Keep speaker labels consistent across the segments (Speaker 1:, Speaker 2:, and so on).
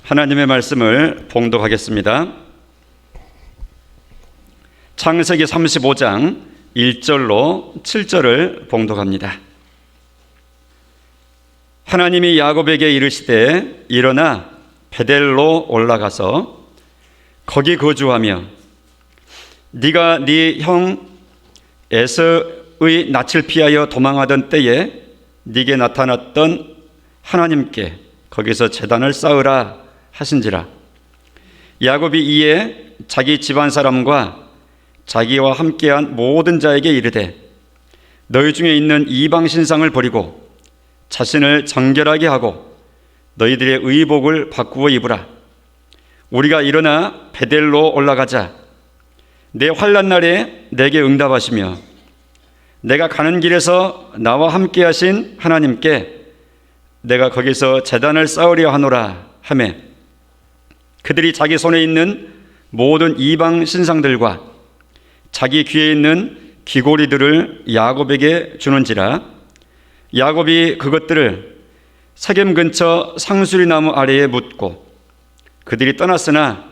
Speaker 1: 하나님의 말씀을 봉독하겠습니다. 창세기 35장 1절로 7절을 봉독합니다. 하나님이 야곱에게 이르시되 일어나 베델로 올라가서 거기 거주하며 네가 네 형 에서의 낯을 피하여 도망하던 때에 네게 나타났던 하나님께 거기서 제단을 쌓으라 하신지라. 야곱이 이에 자기 집안 사람과 자기와 함께한 모든 자에게 이르되 너희 중에 있는 이방 신상을 버리고 자신을 정결하게 하고 너희들의 의복을 바꾸어 입으라. 우리가 일어나 베델로 올라가자. 내 환난 날에 내게 응답하시며 내가 가는 길에서 나와 함께 하신 하나님께 내가 거기서 제단을 쌓으려 하노라 하매 그들이 자기 손에 있는 모든 이방 신상들과 자기 귀에 있는 귀고리들을 야곱에게 주는지라. 야곱이 그것들을 세겜 근처 상수리 나무 아래에 묻고 그들이 떠났으나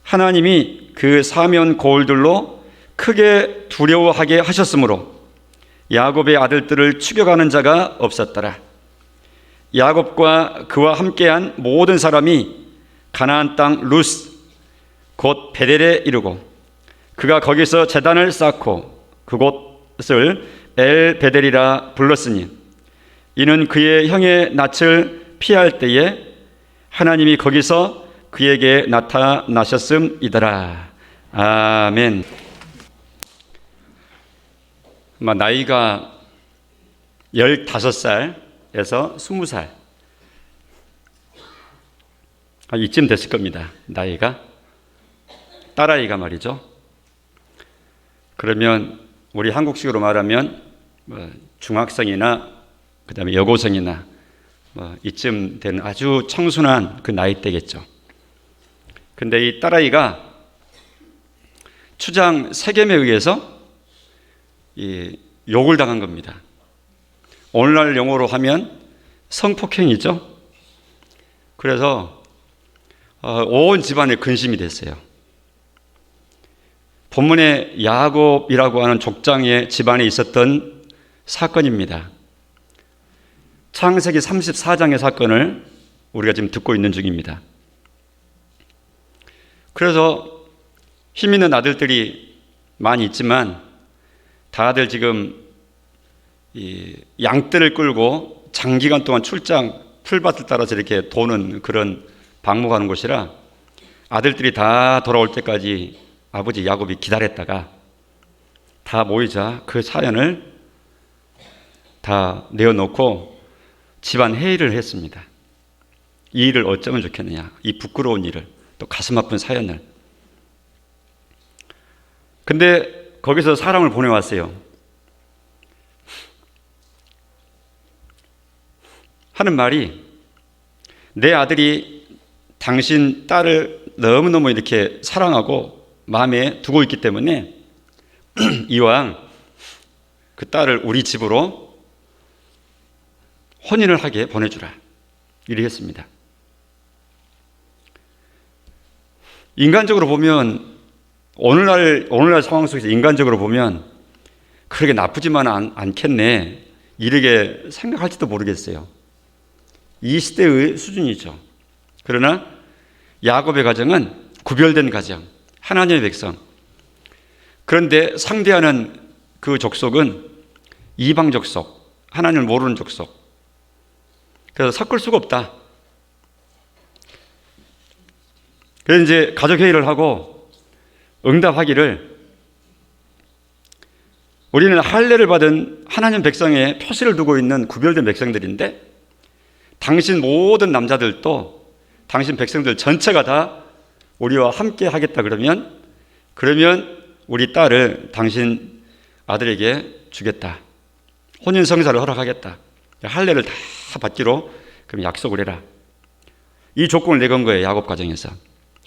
Speaker 1: 하나님이 그 사면 고울들로 크게 두려워하게 하셨으므로 야곱의 아들들을 추격하는 자가 없었더라. 야곱과 그와 함께한 모든 사람이 가나안 땅 루스 곧 베델에 이르고 그가 거기서 제단을 쌓고 그곳을 엘 베델이라 불렀으니 이는 그의 형의 낯을 피할 때에 하나님이 거기서 그에게 나타나셨음이더라. 아멘. 나이가 15살에서 20살 이쯤 됐을 겁니다. 나이가 딸아이가 말이죠. 그러면 우리 한국식으로 말하면 중학생이나 그 다음에 여고생이나 이쯤 되는 아주 청순한 그 나이대겠죠. 근데 이 딸아이가 추장 세겜에 의해서 욕을 당한 겁니다. 오늘날 용어로 하면 성폭행이죠. 그래서 온 집안에 근심이 됐어요. 본문에 야곱이라고 하는 족장의 집안에 있었던 사건입니다. 창세기 34장의 사건을 우리가 지금 듣고 있는 중입니다. 그래서 힘 있는 아들들이 많이 있지만 다들 지금 이 양떼를 끌고 장기간 동안 출장 풀밭을 따라서 이렇게 도는 그런 방목하는 곳이라 아들들이 다 돌아올 때까지 아버지 야곱이 기다렸다가 다 모이자 그 사연을 다 내어놓고 집안 회의를 했습니다. 이 일을 어쩌면 좋겠느냐, 이 부끄러운 일을, 또 가슴 아픈 사연을. 근데 거기서 사람을 보내왔어요. 하는 말이 내 아들이 당신 딸을 너무너무 이렇게 사랑하고 마음에 두고 있기 때문에 이왕 그 딸을 우리 집으로 혼인을 하게 보내주라. 이렇게 했습니다. 인간적으로 보면 오늘날 상황 속에서 인간적으로 보면 그렇게 나쁘지만 않겠네 이렇게 생각할지도 모르겠어요. 이 시대의 수준이죠. 그러나 야곱의 가정은 구별된 가정, 하나님의 백성. 그런데 상대하는 그 족속은 이방 족속, 하나님을 모르는 족속. 그래서 섞을 수가 없다. 그래서 이제 가족회의를 하고 응답하기를 우리는 할례를 받은 하나님 백성의 표시를 두고 있는 구별된 백성들인데 당신 모든 남자들도 당신 백성들 전체가 다 우리와 함께 하겠다 그러면 우리 딸을 당신 아들에게 주겠다. 혼인 성사를 허락하겠다. 할례를 다 받기로 그럼 약속을 해라. 이 조건을 내건 거예요. 야곱 가정에서.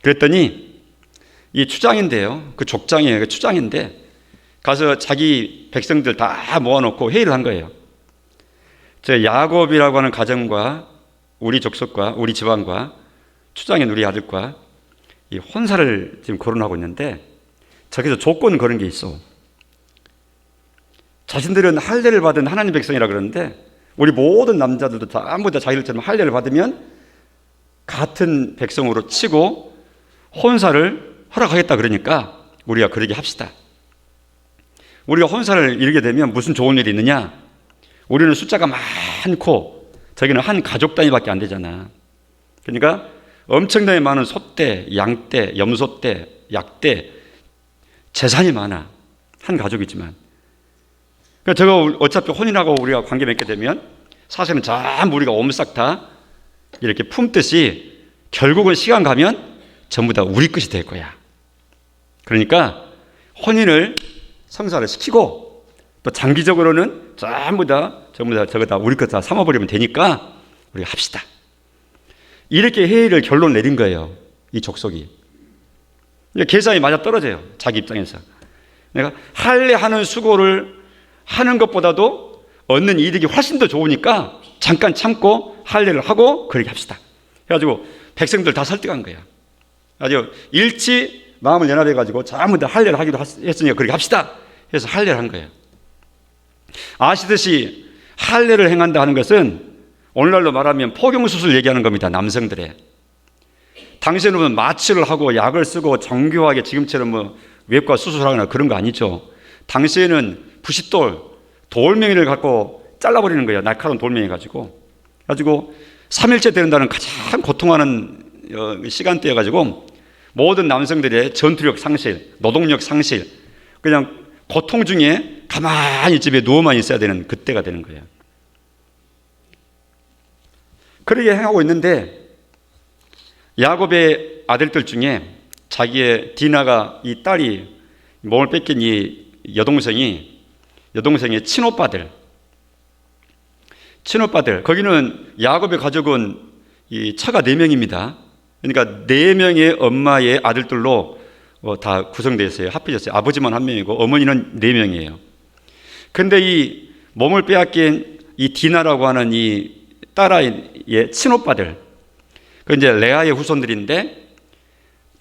Speaker 1: 그랬더니 이 추장인데요. 그 족장이에요. 그 추장인데 가서 자기 백성들 다 모아놓고 회의를 한 거예요. 저 야곱이라고 하는 가정과 우리 족속과 우리 집안과 추장인 우리 아들과 이 혼사를 지금 거론하고 있는데 저기서 조건 그런 게 있어. 자신들은 할례를 받은 하나님 백성이라 그러는데 우리 모든 남자들도 전부 다 자기들처럼 할례를 받으면 같은 백성으로 치고 혼사를 허락하겠다 그러니까 우리가 그러게 합시다. 우리가 혼사를 이루게 되면 무슨 좋은 일이 있느냐? 우리는 숫자가 많고 저기는 한 가족 단위밖에 안 되잖아. 그러니까 엄청나게 많은 소떼, 양떼, 염소떼, 약떼, 재산이 많아. 한 가족이지만. 그러니까 저거 어차피 혼인하고 우리가 관계 맺게 되면 사실은 전부 우리가 옴싹 다 이렇게 품듯이 결국은 시간 가면 전부 다 우리 것이 될 거야. 그러니까 혼인을 성사를 시키고 또 장기적으로는 전부 다 저거 다 우리 것 다 삼아버리면 되니까 우리가 합시다. 이렇게 회의를 결론 내린 거예요. 이 족속이. 계산이 맞아 떨어져요. 자기 입장에서. 내가 할례하는 수고를 하는 것보다도 얻는 이득이 훨씬 더 좋으니까 잠깐 참고 할례를 하고 그렇게 합시다. 그래가지고 백성들 다 설득한 거야. 아주 일치 마음을 연합해가지고 전부 다 할례를 하기로 했으니까 그렇게 합시다. 그래서 할례를 한 거예요. 아시듯이 할례를 행한다 하는 것은 오늘날로 말하면 포경수술 얘기하는 겁니다. 남성들의. 당시에는 마취를 하고 약을 쓰고 정교하게 지금처럼 외과 수술하거나 그런 거 아니죠. 당시에는 부싯돌, 돌멩이를 갖고 잘라버리는 거예요. 날카로운 돌멩이 가지고. 3일째 되는다는 가장 고통하는 시간대여가지고 모든 남성들의 전투력 상실, 노동력 상실, 그냥 고통 중에 가만히 집에 누워만 있어야 되는 그때가 되는 거예요. 그렇게 행하고 있는데 야곱의 아들들 중에 자기의 디나가 이 딸이 몸을 뺏긴 이 여동생의 친오빠들, 거기는 야곱의 가족은 이 처가 4명입니다. 그러니까 4명의 엄마의 아들들로 다 구성되어 있어요. 합해졌어요. 아버지만 1명이고 어머니는 4명이에요. 근데 이 몸을 빼앗긴 이 디나라고 하는 이 딸아이의 친오빠들, 그 이제 레아의 후손들인데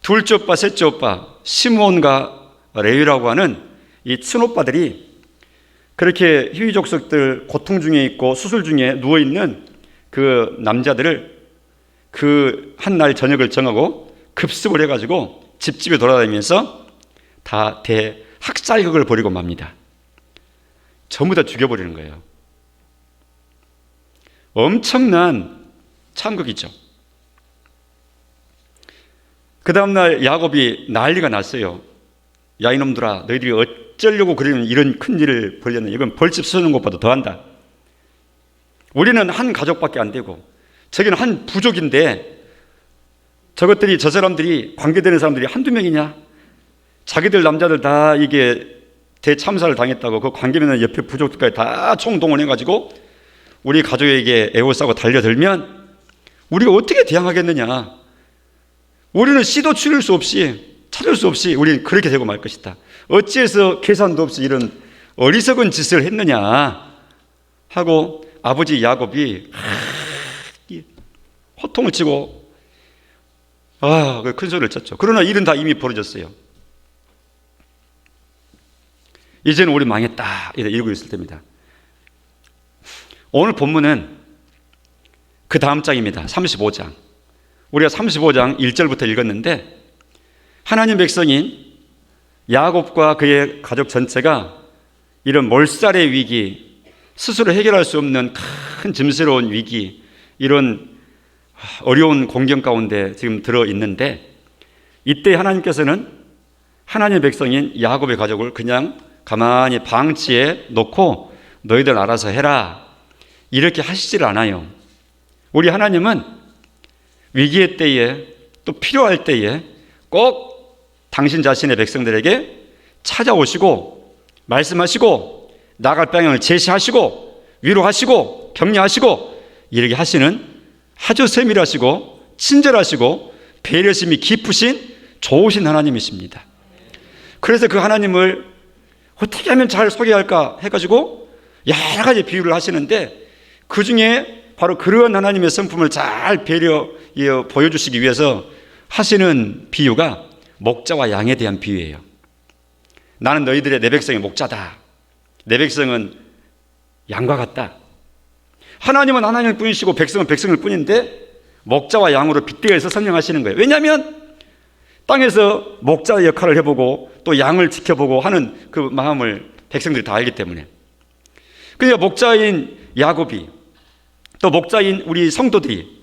Speaker 1: 둘째 오빠, 셋째 오빠 시므온과 레위라고 하는 이 친오빠들이 그렇게 희귀족속들 고통 중에 있고 수술 중에 누워 있는 그 남자들을 그 한 날 저녁을 정하고 급습을 해가지고 집집에 돌아다니면서 다 대학살극을 벌이고 맙니다. 전부 다 죽여버리는 거예요. 엄청난 참극이죠. 그 다음날 야곱이 난리가 났어요. 야 이놈들아, 너희들이 어쩌려고 그러면 이런 큰 일을 벌였느냐. 이건 벌집 쓰는 것보다 더한다. 우리는 한 가족밖에 안 되고 저기는 한 부족인데 저것들이, 저 사람들이, 관계되는 사람들이 한두 명이냐? 자기들 남자들 다 이게 대참사를 당했다고 그 관계되는 옆에 부족들까지 다 총동원해가지고 우리 가족에게 애호싸고 달려들면 우리가 어떻게 대항하겠느냐? 우리는 씨도 추릴 수 없이, 찾을 수 없이 우리는 그렇게 되고 말 것이다. 어찌해서 계산도 없이 이런 어리석은 짓을 했느냐 하고 아버지 야곱이 호통을 치고 큰 소리를 쳤죠. 그러나 일은 다 이미 벌어졌어요. 이제는 우리 망했다 이러고 있을 때입니다. 오늘 본문은 그 다음 장입니다. 35장. 우리가 35장 1절부터 읽었는데 하나님 백성인 야곱과 그의 가족 전체가 이런 몰살의 위기, 스스로 해결할 수 없는 큰 짐스러운 위기, 이런 어려운 공경 가운데 지금 들어있는데 이때 하나님께서는 하나님의 백성인 야곱의 가족을 그냥 가만히 방치해 놓고 너희들 알아서 해라 이렇게 하시질 않아요. 우리 하나님은 위기의 때에 또 필요할 때에 꼭 당신 자신의 백성들에게 찾아오시고 말씀하시고 나갈 방향을 제시하시고 위로하시고 격려하시고 이렇게 하시는 아주 세밀하시고 친절하시고 배려심이 깊으신 좋으신 하나님이십니다. 그래서 그 하나님을 어떻게 하면 잘 소개할까 해가지고 여러 가지 비유를 하시는데 그 중에 바로 그런 하나님의 성품을 잘 보여주시기 위해서 하시는 비유가 목자와 양에 대한 비유예요. 나는 너희들의 내 백성의 목자다. 내 백성은 양과 같다. 하나님은 하나님을 뿐이시고 백성은 백성일 뿐인데 목자와 양으로 빗대어서 설명하시는 거예요. 왜냐하면 땅에서 목자의 역할을 해보고 또 양을 지켜보고 하는 그 마음을 백성들이 다 알기 때문에. 그러니까 목자인 야곱이 또 목자인 우리 성도들이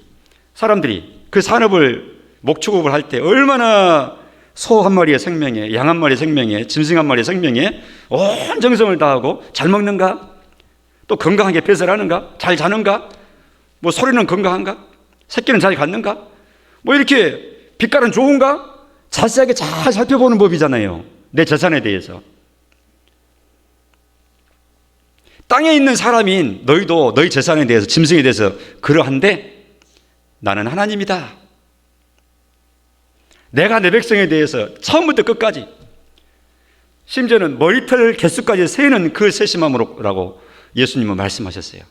Speaker 1: 사람들이 그 산업을 목축업을 할 때 얼마나 소 한 마리의 생명에 양 한 마리의 생명에 짐승 한 마리의 생명에 온 정성을 다하고 잘 먹는가? 또 건강하게 배설하는가? 잘 자는가? 뭐 소리는 건강한가? 새끼는 잘 갖는가? 뭐 이렇게 빛깔은 좋은가? 자세하게 잘 살펴보는 법이잖아요. 내 재산에 대해서. 땅에 있는 사람인 너희도 너희 재산에 대해서 짐승에 대해서 그러한데 나는 하나님이다. 내가 내 백성에 대해서 처음부터 끝까지 심지어는 머리털 개수까지 세는 그 세심함으로라고 예수님은 말씀하셨어요.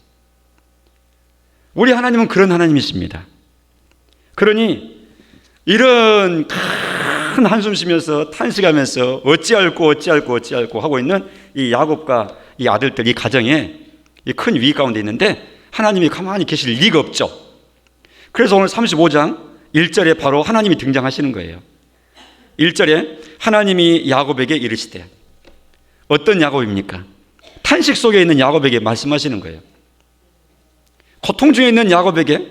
Speaker 1: 우리 하나님은 그런 하나님이십니다. 그러니 이런 큰 한숨 쉬면서 탄식하면서 어찌할꼬 하고 있는 이 야곱과 이 아들들 이 가정에 이 큰 위기 가운데 있는데 하나님이 가만히 계실 리가 없죠. 그래서 오늘 35장 1절에 바로 하나님이 등장하시는 거예요. 1절에 하나님이 야곱에게 이르시되, 어떤 야곱입니까? 탄식 속에 있는 야곱에게 말씀하시는 거예요. 고통 중에 있는 야곱에게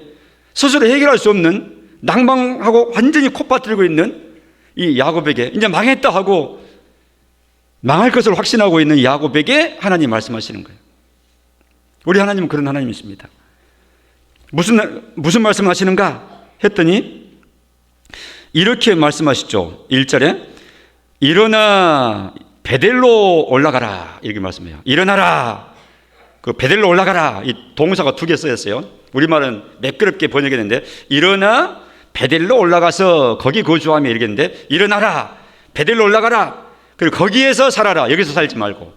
Speaker 1: 스스로 해결할 수 없는 낭망하고 완전히 콧바틀고 있는 이 야곱에게 이제 망했다 하고 망할 것을 확신하고 있는 야곱에게 하나님 말씀하시는 거예요. 우리 하나님은 그런 하나님이십니다. 무슨 말씀을 하시는가 했더니 이렇게 말씀하시죠. 1절에 일어나 베델로 올라가라 이렇게 말씀해요. 일어나라, 그 베델로 올라가라. 이 동사가 2개 쓰였어요. 우리말은 매끄럽게 번역했는데 일어나 베델로 올라가서 거기 거주하며 이렇게 했는데 일어나라 베델로 올라가라, 그리고 거기에서 살아라, 여기서 살지 말고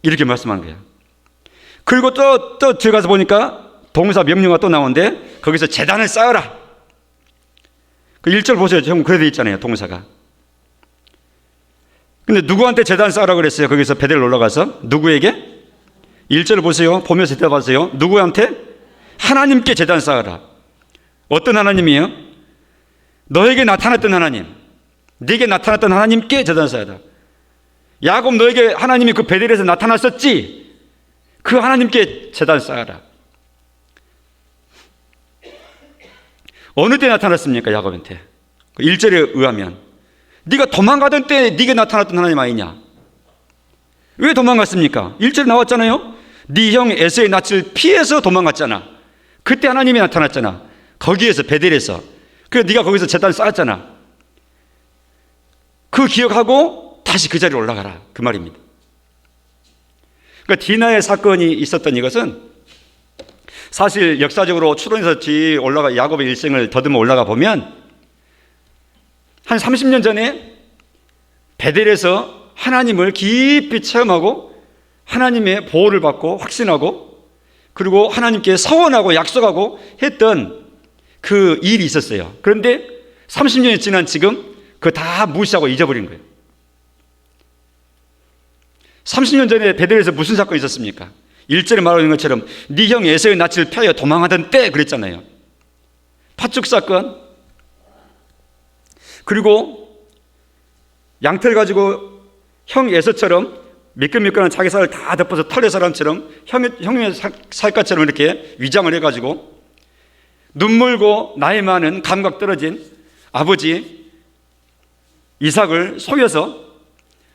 Speaker 1: 이렇게 말씀한 거예요. 그리고 또 들어가서 보니까 동사 명령어가 또 나오는데 거기서 제단을 쌓아라. 그 1절 보세요. 형 그래 돼 있잖아요. 동사가. 근데 누구한테 제단 쌓으라고 그랬어요? 거기서 베델로 올라가서 누구에게? 1절을 보세요. 보면서 대답하세요. 누구한테? 하나님께 제단 쌓아라. 어떤 하나님이에요? 너에게 나타났던 하나님, 네게 나타났던 하나님께 제단 쌓아라. 야곱 너에게 하나님이 그 베델에서 나타났었지? 그 하나님께 제단 쌓아라. 어느 때 나타났습니까? 야곱한테 1절에 의하면 네가 도망가던 때 네게 나타났던 하나님 아니냐? 왜 도망갔습니까? 1절에 나왔잖아요. 네 형 에서의 낯을 피해서 도망갔잖아. 그때 하나님이 나타났잖아. 거기에서 베델에서. 그래서 네가 거기서 제단 쌓았잖아. 그 기억하고 다시 그 자리에 올라가라 그 말입니다. 그러니까 디나의 사건이 있었던 이것은 사실 역사적으로 추론해서 야곱의 일생을 더듬어 올라가 보면 한 30년 전에 베델에서 하나님을 깊이 체험하고 하나님의 보호를 받고 확신하고 그리고 하나님께 서원하고 약속하고 했던 그 일이 있었어요. 그런데 30년이 지난 지금 그거 다 무시하고 잊어버린 거예요. 30년 전에 베델에서 무슨 사건이 있었습니까? 1절에 말하는 것처럼 네 형 에서의 낯을 펴여 도망하던 때 그랬잖아요. 팥죽 사건, 그리고 양털 가지고 형 에서처럼 미끌미끌한 자기 살을 다 덮어서 털의 사람처럼 형의 살갗처럼 이렇게 위장을 해가지고 눈물고 나이 많은 감각 떨어진 아버지 이삭을 속여서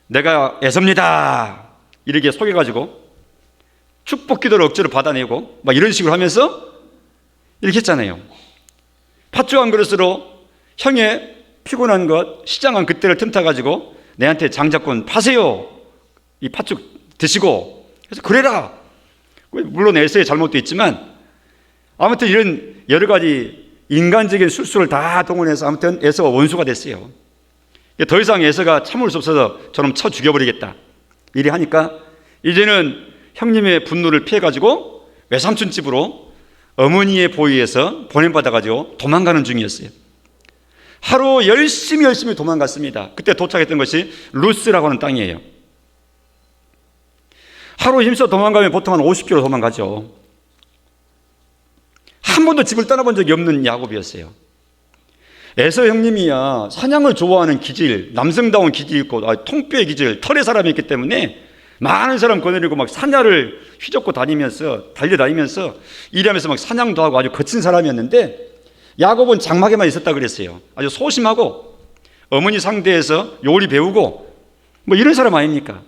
Speaker 1: 내가 에서입니다 이렇게 속여가지고 축복 기도를 억지로 받아내고 막 이런 식으로 하면서 이렇게 했잖아요. 팥죽 한 그릇으로 형의 피곤한 것, 시장한 그때를 틈타가지고 내한테 장자권 파세요. 이 팥죽 드시고. 그래서 그래라. 물론 에서의 잘못도 있지만 아무튼 이런 여러 가지 인간적인 술수를 다 동원해서 아무튼 에서가 원수가 됐어요. 더 이상 에서가 참을 수 없어서 저놈 쳐 죽여버리겠다. 이래 하니까 이제는 형님의 분노를 피해가지고 외삼촌 집으로 어머니의 보위에서 보냄받아가지고 도망가는 중이었어요. 하루 열심히 도망갔습니다. 그때 도착했던 것이 루스라고 하는 땅이에요. 하루 힘써 도망가면 보통 한 50km 도망가죠. 한 번도 집을 떠나본 적이 없는 야곱이었어요. 에서 형님이야 사냥을 좋아하는 기질, 남성다운 기질이 있고 통뼈의 기질, 털의 사람이었기 때문에 많은 사람 거느리고 막 사냐를 휘젓고 다니면서 달려다니면서 일하면서 막 사냥도 하고 아주 거친 사람이었는데, 야곱은 장막에만 있었다 그랬어요. 아주 소심하고 어머니 상대해서 요리 배우고 뭐 이런 사람 아닙니까?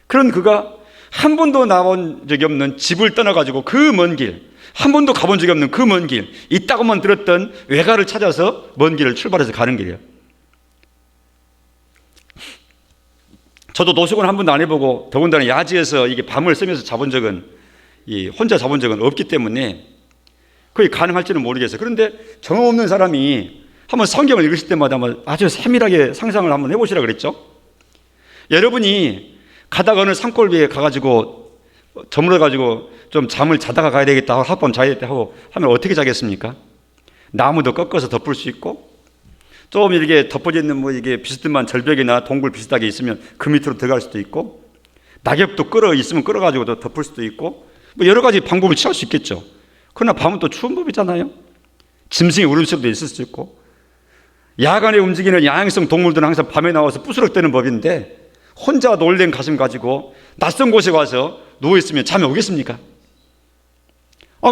Speaker 1: 그런 그가 한 번도 나온 적이 없는 집을 떠나가지고 그 먼 길, 한 번도 가본 적이 없는 그 먼 길, 있다고만 들었던 외가를 찾아서 먼 길을 출발해서 가는 길이에요. 저도 노숙은 한 번도 안 해보고 더군다나 야지에서 이게 밤을 새면서 자본 적은, 혼자 자본 적은 없기 때문에 거의 가능할지는 모르겠어요. 그런데 경험 없는 사람이 한번 성경을 읽으실 때마다 아주 세밀하게 상상을 한번 해보시라 그랬죠. 여러분이 가다가 어느 산골비에 가가지고 저물어가지고 좀 잠을 자다가 가야 되겠다 하고 하룻밤 자야 되겠다 하고 하면 어떻게 자겠습니까? 나무도 꺾어서 덮을 수 있고, 좀 이렇게 덮어져 있는 뭐 이게 비스듬한 절벽이나 동굴 비슷하게 있으면 그 밑으로 들어갈 수도 있고, 낙엽도 끌어 있으면 끌어가지고 덮을 수도 있고, 뭐 여러 가지 방법을 취할 수 있겠죠. 그러나 밤은 또 추운 법이잖아요. 짐승의 울음소리도 있을 수 있고, 야간에 움직이는 야행성 동물들은 항상 밤에 나와서 부스럭대는 법인데, 혼자 놀랜 가슴 가지고 낯선 곳에 와서 누워있으면 잠이 오겠습니까?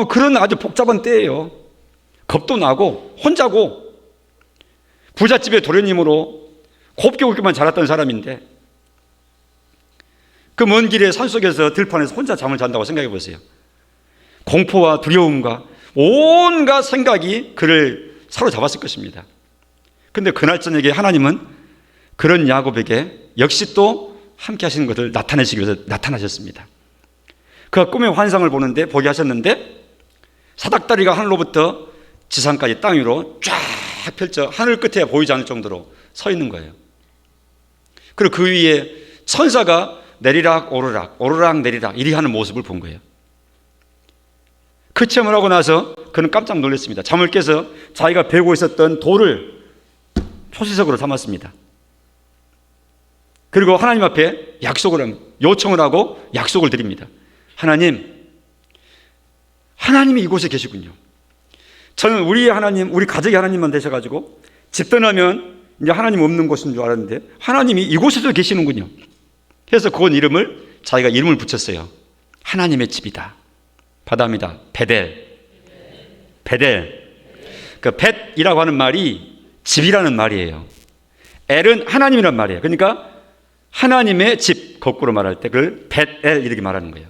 Speaker 1: 그런 아주 복잡한 때예요. 겁도 나고 혼자고, 부잣집의 도련님으로 곱게 자랐던 사람인데 그 먼 길의 산속에서 들판에서 혼자 잠을 잔다고 생각해 보세요. 공포와 두려움과 온갖 생각이 그를 사로잡았을 것입니다. 그런데 그날 저녁에 하나님은 그런 야곱에게 역시 또 함께 하시는 것을 나타내시기 위해서 나타나셨습니다. 그가 꿈의 환상을 보게 하셨는데, 사닥다리가 하늘로부터 지상까지 땅 위로 쫙 펼쳐 하늘 끝에 보이지 않을 정도로 서 있는 거예요. 그리고 그 위에 천사가 내리락 오르락 내리락 이리 하는 모습을 본 거예요. 그 체험을 하고 나서 그는 깜짝 놀랐습니다. 잠을 깨서 자기가 베고 있었던 돌을 표시석으로 삼았습니다. 그리고 하나님 앞에 요청을 하고 약속을 드립니다. 하나님이 이곳에 계시군요. 저는 우리 하나님, 우리 가족의 하나님만 되셔가지고 집 떠나면 이제 하나님 없는 곳인 줄 알았는데 하나님이 이곳에도 계시는군요. 그래서 그건 자기가 이름을 붙였어요. 하나님의 집이다. 바다입니다. 베델. 그 벳이라고 하는 말이 집이라는 말이에요. 엘은 하나님이란 말이에요. 그러니까 하나님의 집, 거꾸로 말할 때 그걸 벳엘 이렇게 말하는 거예요.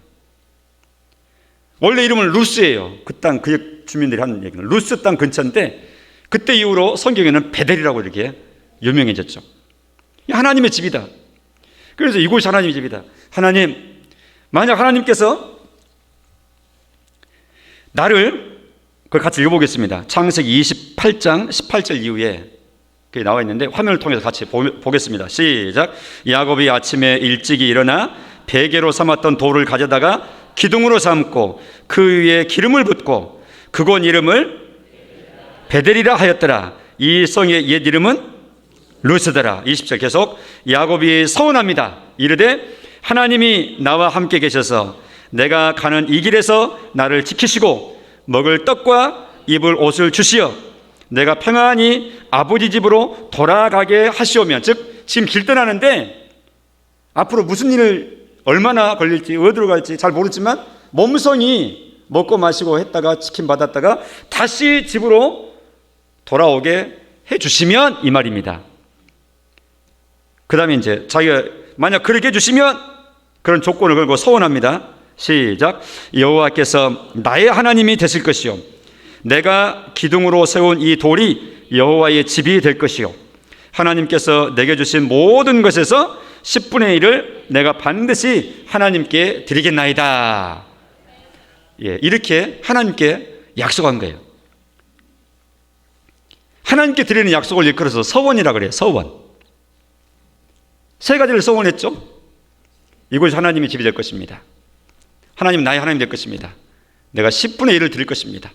Speaker 1: 원래 이름은 루스예요. 그 땅, 그 주민들이 하는 얘기는 루스 땅 근처인데, 그때 이후로 성경에는 베델이라고 이렇게 유명해졌죠. 하나님의 집이다. 그래서 이곳이 하나님의 집이다. 만약 하나님께서 그걸 같이 읽어보겠습니다. 창세기 28장 18절 이후에 그게 나와 있는데 화면을 통해서 같이 보겠습니다. 시작. 야곱이 아침에 일찍이 일어나 베개로 삼았던 돌을 가져다가 기둥으로 삼고 그 위에 기름을 붓고 그곳 이름을 베델이라 하였더라. 이 성의 옛 이름은 루스더라. 20절 계속. 야곱이 서운합니다. 이르되 하나님이 나와 함께 계셔서 내가 가는 이 길에서 나를 지키시고 먹을 떡과 입을 옷을 주시어 내가 평안히 아버지 집으로 돌아가게 하시오면, 즉 지금 길 떠나는데 앞으로 무슨 일을 얼마나 걸릴지 어디로 갈지 잘 모르지만 몸성이 먹고 마시고 했다가 치킨 받았다가 다시 집으로 돌아오게 해주시면, 이 말입니다. 그 다음에 이제 자기가 만약 그렇게 해주시면 그런 조건을 걸고 서원합니다. 시작. 여호와께서 나의 하나님이 되실 것이요 내가 기둥으로 세운 이 돌이 여호와의 집이 될 것이요 하나님께서 내게 주신 모든 것에서 10분의 1을 내가 반드시 하나님께 드리겠나이다. 이렇게 하나님께 약속한 거예요. 하나님께 드리는 약속을 일컬어서 서원이라 그래요. 서원. 세 가지를 서원했죠. 이곳이 하나님의 집이 될 것입니다. 하나님은 나의 하나님 될 것입니다. 내가 10분의 1을 드릴 것입니다.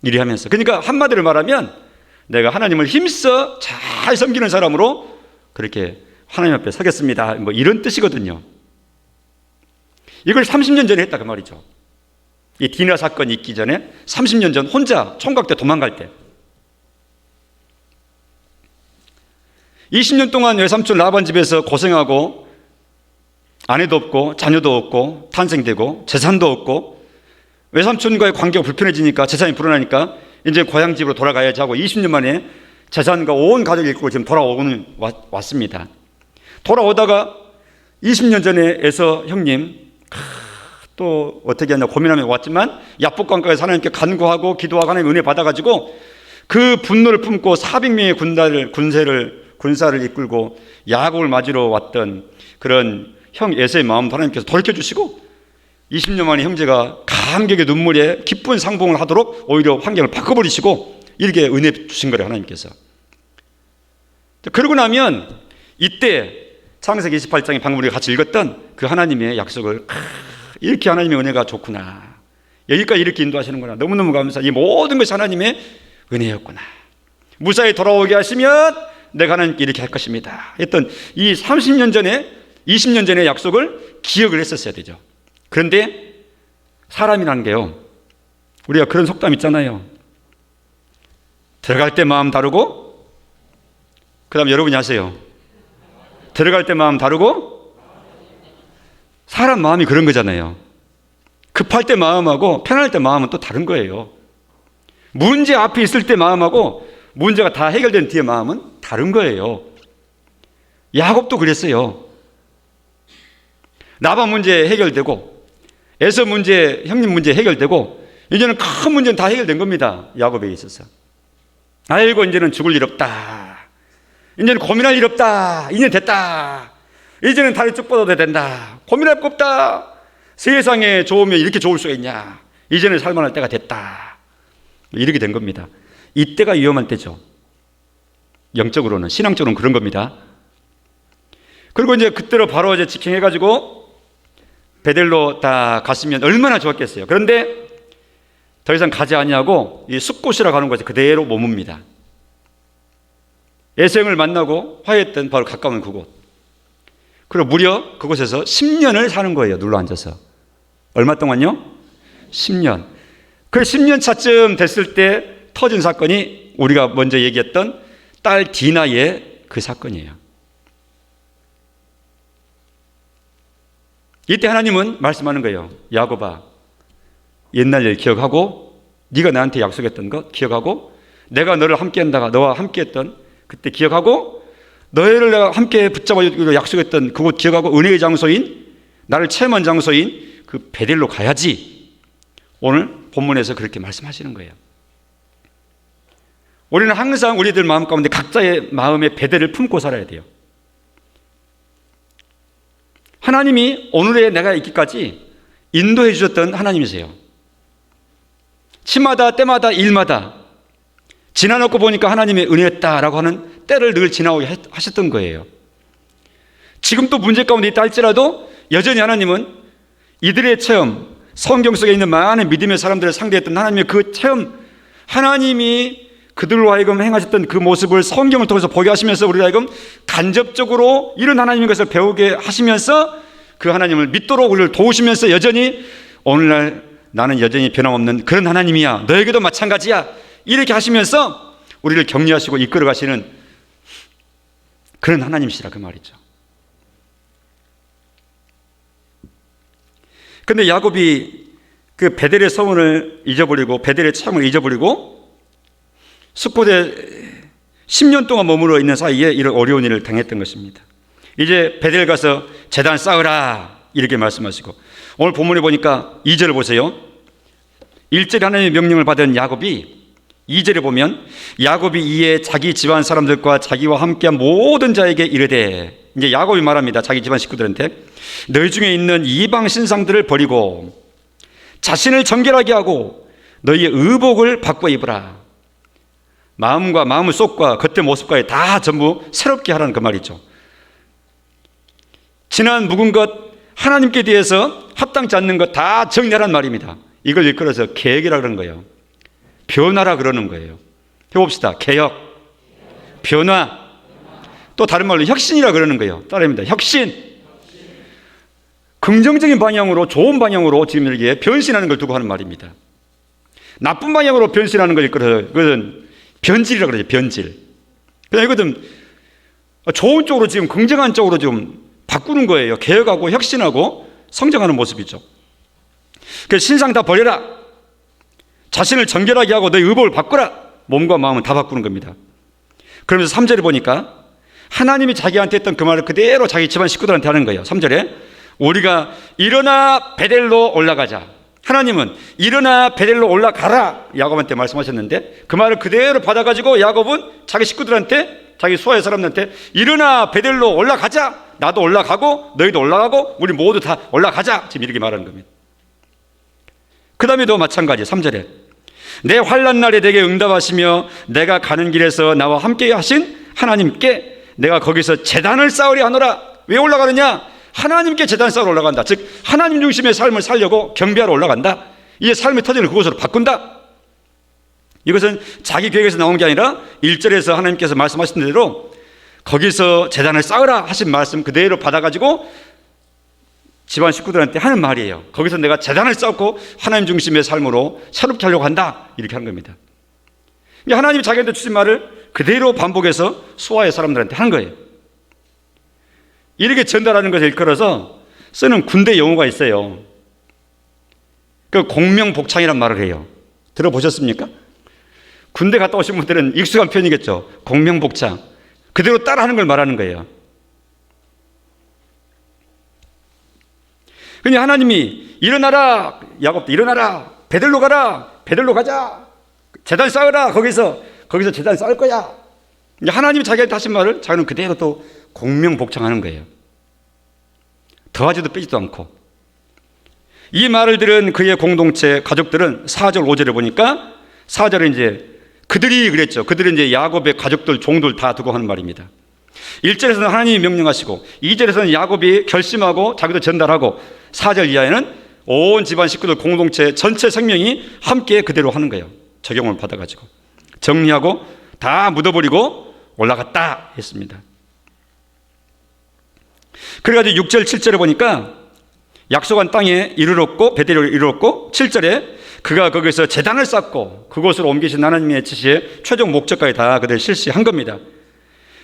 Speaker 1: 이리 하면서. 그러니까 한마디로 말하면 내가 하나님을 힘써 잘 섬기는 사람으로 그렇게 하나님 앞에 서겠습니다. 뭐 이런 뜻이거든요. 이걸 30년 전에 했다 그 말이죠. 이 디나 사건이 있기 전에 30년 전 혼자 총각 때 도망갈 때 20년 동안 외삼촌 라반 집에서 고생하고 아내도 없고 자녀도 없고 탄생되고 재산도 없고 외삼촌과의 관계가 불편해지니까 재산이 불어나니까 이제 고향 집으로 돌아가야지 하고 20년 만에 재산과 온 가족을 잃고 지금 왔습니다. 돌아오다가 20년 전에 에서 형님 또 어떻게 하냐 고민하며 왔지만 약복강가에서 하나님께 간구하고 기도하고 하나님 은혜 받아가지고 그 분노를 품고 400명의 군사를 이끌고 야곱을 맞으러 왔던 그런 형 에서의 마음도 하나님께서 돌이켜주시고 20년 만에 형제가 감격의 눈물에 기쁜 상봉을 하도록 오히려 환경을 바꿔버리시고 이렇게 은혜 주신 거래요. 하나님께서. 그러고 나면 이때 창세기 28장에 방금 우리가 같이 읽었던 그 하나님의 약속을 이렇게 하나님의 은혜가 좋구나, 여기까지 이렇게 인도하시는구나, 너무너무 감사해, 이 모든 것이 하나님의 은혜였구나, 무사히 돌아오게 하시면 내가 하나님께 이렇게 할 것입니다 했던 이 30년 전에 20년 전의 약속을 기억을 했었어야 되죠. 그런데 사람이라는 게요, 우리가 그런 속담 있잖아요. 들어갈 때 마음 다르고, 그 다음 여러분이 아세요. 들어갈 때 마음 다르고, 사람 마음이 그런 거잖아요. 급할 때 마음하고 편할 때 마음은 또 다른 거예요. 문제 앞에 있을 때 마음하고 문제가 다 해결된 뒤에 마음은 다른 거예요. 야곱도 그랬어요. 라반 문제 해결되고 에서 문제, 형님 문제 해결되고 이제는 큰 문제는 다 해결된 겁니다. 야곱에 있어서. 아이고 이제는 죽을 일 없다, 이제는 고민할 일 없다, 이제 됐다, 이제는 다리 쭉 뻗어도 된다, 고민할 거 없다, 세상에 좋으면 이렇게 좋을 수가 있냐, 이제는 살만할 때가 됐다, 이렇게 된 겁니다. 이때가 위험한 때죠. 영적으로는, 신앙적으로는 그런 겁니다. 그리고 이제 그때로 바로 이제 직행해가지고 베델로 다 갔으면 얼마나 좋았겠어요. 그런데 더 이상 가지 아니하고 이 숫곳이라고 하는 곳에 그대로 머뭅니다. 에서형을 만나고 화해했던 바로 가까운 그곳. 그리고 무려 그곳에서 10년을 사는 거예요. 눌러 앉아서. 얼마 동안요? 10년. 그 10년 차쯤 됐을 때 터진 사건이 우리가 먼저 얘기했던 딸 디나의 그 사건이에요. 이때 하나님은 말씀하는 거예요. 야곱아, 옛날 일 기억하고, 네가 나한테 약속했던 것 기억하고, 내가 너를 함께한다가 너와 함께했던 그때 기억하고, 너희를 내가 함께 붙잡아 약속했던 그곳 기억하고, 은혜의 장소인, 나를 체험한 장소인 그 베델로 가야지. 오늘 본문에서 그렇게 말씀하시는 거예요. 우리는 항상 우리들 마음 가운데 각자의 마음의 베델을 품고 살아야 돼요. 하나님이 오늘의 내가 있기까지 인도해 주셨던 하나님이세요. 시마다 때마다 일마다 지나놓고 보니까 하나님의 은혜였다라고 하는 때를 늘 지나오게 하셨던 거예요. 지금 또 문제 가운데 있다 할지라도 여전히 하나님은 이들의 체험, 성경 속에 있는 많은 믿음의 사람들을 상대했던 하나님의 그 체험, 하나님이 그들로 하여금 행하셨던 그 모습을 성경을 통해서 보게 하시면서 우리로 하여금 간접적으로 이런 하나님의 것을 배우게 하시면서 그 하나님을 믿도록 우리를 도우시면서 여전히 오늘날 나는 여전히 변함없는 그런 하나님이야, 너에게도 마찬가지야, 이렇게 하시면서 우리를 격려하시고 이끌어 가시는 그런 하나님이시라 그 말이죠. 근데 야곱이 그 베델의 서원을 잊어버리고 베델의 체험을 잊어버리고 숫곳에 10년 동안 머물러 있는 사이에 이런 어려운 일을 당했던 것입니다. 이제 베델 가서 제단 쌓으라 이렇게 말씀하시고, 오늘 본문에 보니까 2절을 보세요. 1절에 하나님의 명령을 받은 야곱이 2절에 보면 야곱이 이에 자기 집안 사람들과 자기와 함께한 모든 자에게 이르되, 이제 야곱이 말합니다. 자기 집안 식구들한테 너희 중에 있는 이방 신상들을 버리고 자신을 정결하게 하고 너희의 의복을 바꿔 입으라. 마음과 마음의 속과 겉의 모습과에 다 전부 새롭게 하라는 그 말이죠. 지난 묵은 것 하나님께 대해서 합당치 않는 것 다 정리하란 말입니다. 이걸 일컬어서 개혁이라 그러는 거예요. 변화라 그러는 거예요. 해봅시다. 개혁, 변화, 또 다른 말로 혁신이라 그러는 거예요. 따라합니다. 혁신. 긍정적인 방향으로, 좋은 방향으로 지금 이렇게 변신하는 걸 두고 하는 말입니다. 나쁜 방향으로 변신하는 걸 일컬어서 그것은 변질이라 그러죠. 변질. 그냥 이것은 좋은 쪽으로 지금 긍정한 쪽으로 좀 바꾸는 거예요. 개혁하고 혁신하고 성장하는 모습이죠. 그래서 신상 다 버려라. 자신을 정결하게 하고 너의 의복을 바꾸라. 몸과 마음은 다 바꾸는 겁니다. 그러면서 3절에 보니까 하나님이 자기한테 했던 그 말을 그대로 자기 집안 식구들한테 하는 거예요. 3절에 우리가 일어나 베델로 올라가자. 하나님은 일어나 베델로 올라가라 야곱한테 말씀하셨는데 그 말을 그대로 받아가지고 야곱은 자기 식구들한테, 자기 수하의 사람들한테 일어나 베델로 올라가자. 나도 올라가고 너희도 올라가고 우리 모두 다 올라가자. 지금 이렇게 말하는 겁니다. 그 다음에도 마찬가지 3절에 내 환난 날에 내게 응답하시며 내가 가는 길에서 나와 함께 하신 하나님께 내가 거기서 제단을 쌓으려 하노라. 왜 올라가느냐? 하나님께 제단 쌓으러 올라간다. 즉 하나님 중심의 삶을 살려고 경배하러 올라간다. 이제 삶의 터전을 그곳으로 바꾼다. 이것은 자기 계획에서 나온 게 아니라 1절에서 하나님께서 말씀하신 대로 거기서 제단을 쌓으라 하신 말씀 그대로 받아가지고 집안 식구들한테 하는 말이에요. 거기서 내가 제단을 쌓고 하나님 중심의 삶으로 새롭게 하려고 한다. 이렇게 하는 겁니다. 하나님이 자기한테 주신 말을 그대로 반복해서 수하의 사람들한테 하는 거예요. 이렇게 전달하는 것을 일컬어서 쓰는 군대 용어가 있어요. 그 공명복창이란 말을 해요. 들어보셨습니까? 군대 갔다 오신 분들은 익숙한 표현이겠죠. 공명복창. 그대로 따라하는 걸 말하는 거예요. 그냥 하나님이 일어나라, 야곱도 일어나라, 베들로 가라, 베들로 가자, 제단 쌓으라, 거기서 제단 쌓을 거야. 하나님이 자기한테 하신 말을 자기는 그대로 또 공명복창하는 거예요. 더하지도 빼지도 않고. 이 말을 들은 그의 공동체 가족들은 4절 5절에 보니까 4절에 이제 그들이 그랬죠. 그들은 이제 야곱의 가족들 종들 다 두고 하는 말입니다. 1절에서는 하나님이 명령하시고 2절에서는 야곱이 결심하고 자기도 전달하고 4절 이하에는 온 집안 식구들 공동체 전체 생명이 함께 그대로 하는 거예요. 적용을 받아가지고 정리하고 다 묻어버리고 올라갔다 했습니다. 그래가지고 6절 7절에 보니까 약속한 땅에 이르렀고 베델에 이르렀고 7절에 그가 거기서 제단을 쌓고 그곳으로 옮기신 하나님의 지시에 최종 목적까지 다 그들 실시한 겁니다.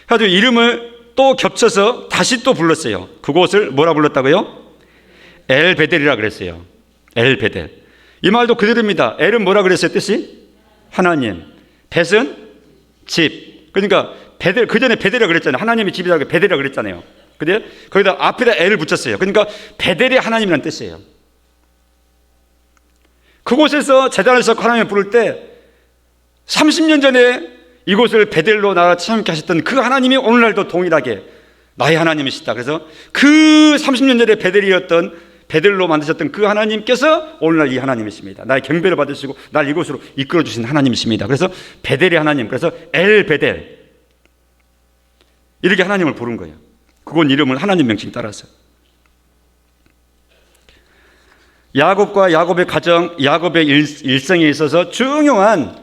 Speaker 1: 그래서 이름을 또 겹쳐서 다시 또 불렀어요. 그곳을 뭐라 불렀다고요? 엘베델이라 그랬어요. 엘베델. 이 말도 그대로입니다. 엘은 뭐라 그랬어요? 뜻이? 하나님. 벳은 집. 그러니까 베델, 그 전에 베델이라 그랬잖아요. 하나님의 집이라고 베델이라 그랬잖아요. 근데 거기다 앞에다 엘을 붙였어요. 그러니까 베델이 하나님이라는 뜻이에요. 그곳에서 제단을 쌓고 하나님을 부를 때 30년 전에 이곳을 베델로 나라 참게 하셨던 그 하나님이 오늘날도 동일하게 나의 하나님이시다. 그래서 그 30년 전에 베델로 만드셨던 그 하나님께서 오늘날 이 하나님이십니다. 나의 경배를 받으시고 날 이곳으로 이끌어 주신 하나님이십니다. 그래서 베델의 하나님, 그래서 엘베델 이렇게 하나님을 부른 거예요. 그건 이름을 하나님 명칭 따라서. 야곱과 야곱의 가정, 야곱의 일생에 있어서 중요한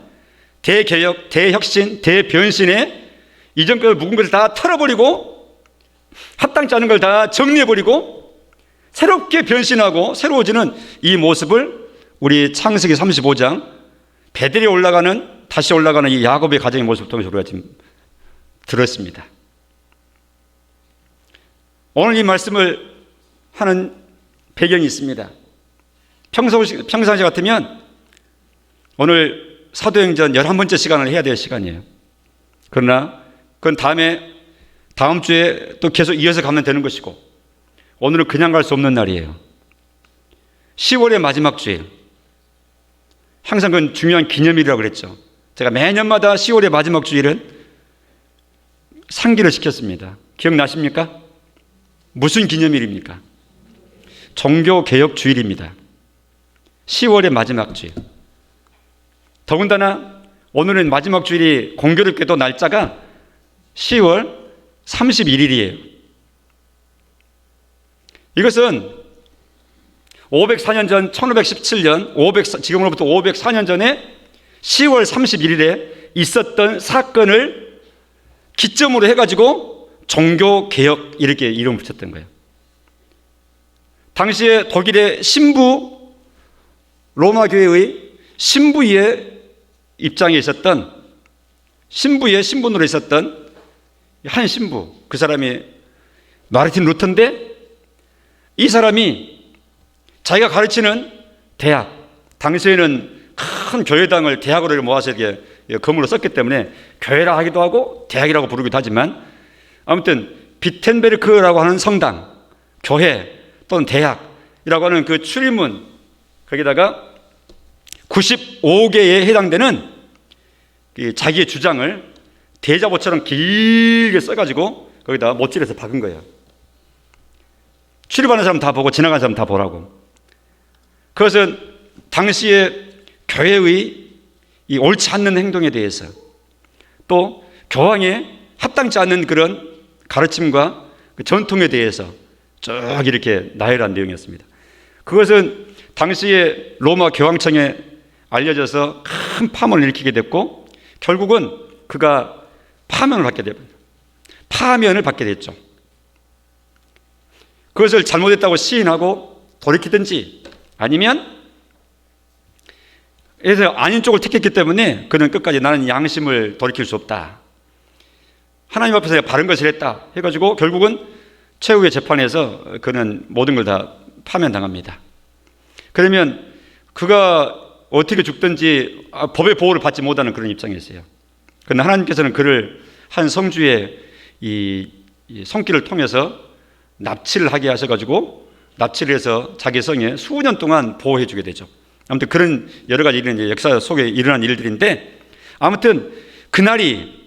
Speaker 1: 대개혁, 대혁신, 대변신에 이전 것을 묵은 것을 다 털어버리고 합당치 않은 걸 다 정리해버리고 새롭게 변신하고 새로워지는 이 모습을 우리 창세기 35장 베델에 올라가는, 다시 올라가는 이 야곱의 가정의 모습을 통해서 우리가 지금 들었습니다. 오늘 이 말씀을 하는 배경이 있습니다. 평상시 같으면 오늘 사도행전 11번째 시간을 해야 될 시간이에요. 그러나 그건 다음 주에 또 계속 이어서 가면 되는 것이고 오늘은 그냥 갈 수 없는 날이에요. 10월의 마지막 주일. 항상 그건 중요한 기념일이라고 그랬죠. 제가 매년마다 10월의 마지막 주일은 상기를 시켰습니다. 기억나십니까? 무슨 기념일입니까? 종교개혁 주일입니다. 10월의 마지막 주일. 더군다나 오늘은 마지막 주일이 공교롭게도 날짜가 10월 31일이에요. 이것은 504년 전 1517년 지금으로부터 504년 전에 10월 31일에 있었던 사건을 기점으로 해가지고 종교개혁 이렇게 이름 붙였던 거예요. 당시에 독일의 신부, 로마 교회의 신부의 입장에 있었던, 신부의 신분으로 있었던 한 신부, 그 사람이 마르틴 루터인데, 이 사람이 자기가 가르치는 대학, 당시에는 큰 교회당을 대학으로 모아서 이렇게 건물로 썼기 때문에 교회라 하기도 하고 대학이라고 부르기도 하지만, 아무튼 비텐베르크라고 하는 성당, 교회 또는 대학이라고 하는 그 출입문, 거기다가 95개에 해당되는 자기의 주장을 대자보처럼 길게 써가지고 거기다 못질해서 박은 거예요. 출입하는 사람 다 보고 지나가는 사람 다 보라고. 그것은 당시에 교회의 이 옳지 않는 행동에 대해서, 또 교황에 합당치 않는 그런 가르침과 그 전통에 대해서 쭉 이렇게 나열한 내용이었습니다. 그것은 당시에 로마 교황청에 알려져서 큰 파문을 일으키게 됐고, 결국은 그가 파면을 받게 됐죠. 그것을 잘못했다고 시인하고 돌이키든지, 아니면 그래서 아닌 쪽을 택했기 때문에 그는 끝까지 나는 양심을 돌이킬 수 없다, 하나님 앞에서 내가 바른 것을 했다 해가지고 결국은 최후의 재판에서 그는 모든 걸 다 파면당합니다. 그러면 그가 어떻게 죽든지 법의 보호를 받지 못하는 그런 입장에 있어요. 그러나 하나님께서는 그를 한 성주의 이 손길을 통해서 납치를 하게 하셔가지고 납치를 해서 자기 성에 수년 동안 보호해 주게 되죠. 아무튼 그런 여러 가지 이제 역사 속에 일어난 일들인데, 아무튼 그날이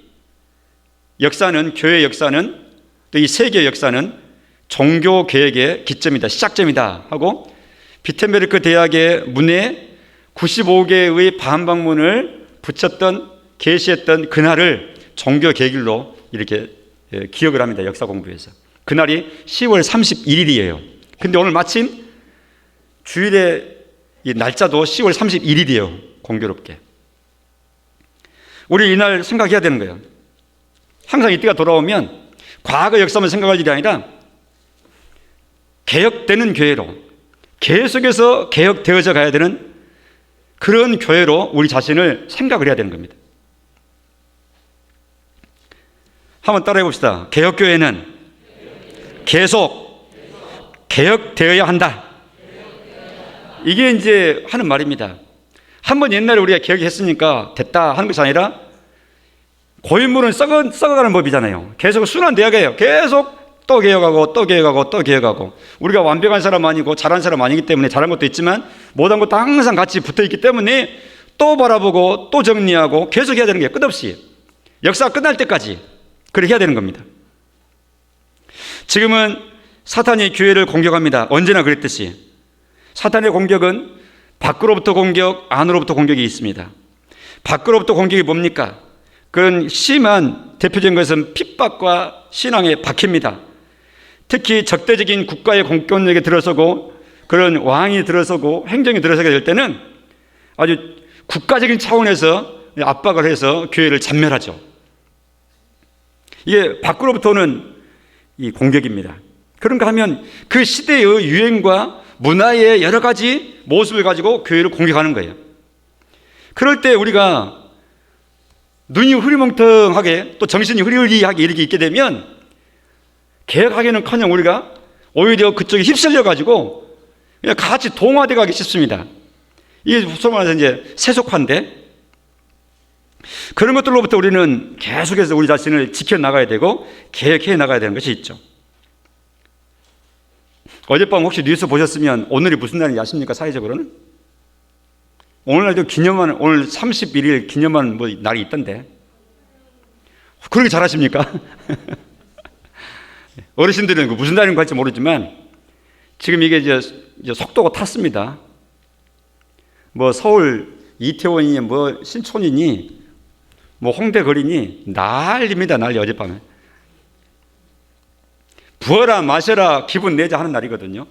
Speaker 1: 역사는, 교회 역사는, 또 이 세계 역사는 종교 개혁의 기점이다, 시작점이다 하고, 비텐베르크 대학의 문에 95개의 반박문을 붙였던, 게시했던 그날을 종교 개혁일로 이렇게 기억을 합니다. 역사 공부에서. 그날이 10월 31일이에요. 근데 오늘 마침 주일의 이 날짜도 10월 31일이에요. 공교롭게. 우리 이날 생각해야 되는 거예요. 항상 이때가 돌아오면 과거 역사만 생각할 일이 아니라 개혁되는 교회로, 계속해서 개혁되어져 가야 되는 그런 교회로 우리 자신을 생각을 해야 되는 겁니다. 한번 따라해 봅시다. 개혁교회는 계속 개혁되어야 한다. 이게 이제 하는 말입니다. 한번 옛날에 우리가 개혁했으니까 됐다 하는 것이 아니라, 고인물은 썩어가는 법이잖아요. 계속 순환되어가요. 계속 또 개혁하고 또 개혁하고 또 개혁하고. 우리가 완벽한 사람 아니고 잘한 사람 아니기 때문에, 잘한 것도 있지만 못한 것도 항상 같이 붙어있기 때문에 또 바라보고 또 정리하고 계속 해야 되는 게 끝없이, 역사가 끝날 때까지 그렇게 해야 되는 겁니다. 지금은 사탄이 교회를 공격합니다. 언제나 그랬듯이. 사탄의 공격은 밖으로부터 공격, 안으로부터 공격이 있습니다. 밖으로부터 공격이 뭡니까? 그런 심한 대표적인 것은 핍박과 신앙의 박해입니다. 특히 적대적인 국가의 공권력에 들어서고, 그런 왕이 들어서고 행정이 들어서게 될 때는 아주 국가적인 차원에서 압박을 해서 교회를 잔멸하죠. 이게 밖으로부터 오는 이 공격입니다. 그런가 하면 그 시대의 유행과 문화의 여러 가지 모습을 가지고 교회를 공격하는 거예요. 그럴 때 우리가 눈이 흐리멍텅하게, 또 정신이 흐리흐리하게 이렇게 있게 되면 개혁하기는커녕 우리가 오히려 그쪽에 휩쓸려 가지고 그냥 같이 동화돼 가기 쉽습니다. 이게 소위 말해서 이제 세속화인데, 그런 것들로부터 우리는 계속해서 우리 자신을 지켜나가야 되고 개혁해 나가야 되는 것이 있죠. 어젯밤 혹시 뉴스 보셨으면 오늘이 무슨 날인지 아십니까? 사회적으로는 오늘날도 기념하는, 오늘 31일 기념하는 뭐 날이 있던데, 그렇게 잘 아십니까? 어르신들은 무슨 날인 거 할지 모르지만 지금 이게 이제 속도가 탔습니다. 뭐 서울 이태원이니 뭐 신촌이니 뭐 홍대 거리니 난립니다. 난리. 어젯밤에 부어라 마셔라 기분 내자 하는 날이거든요.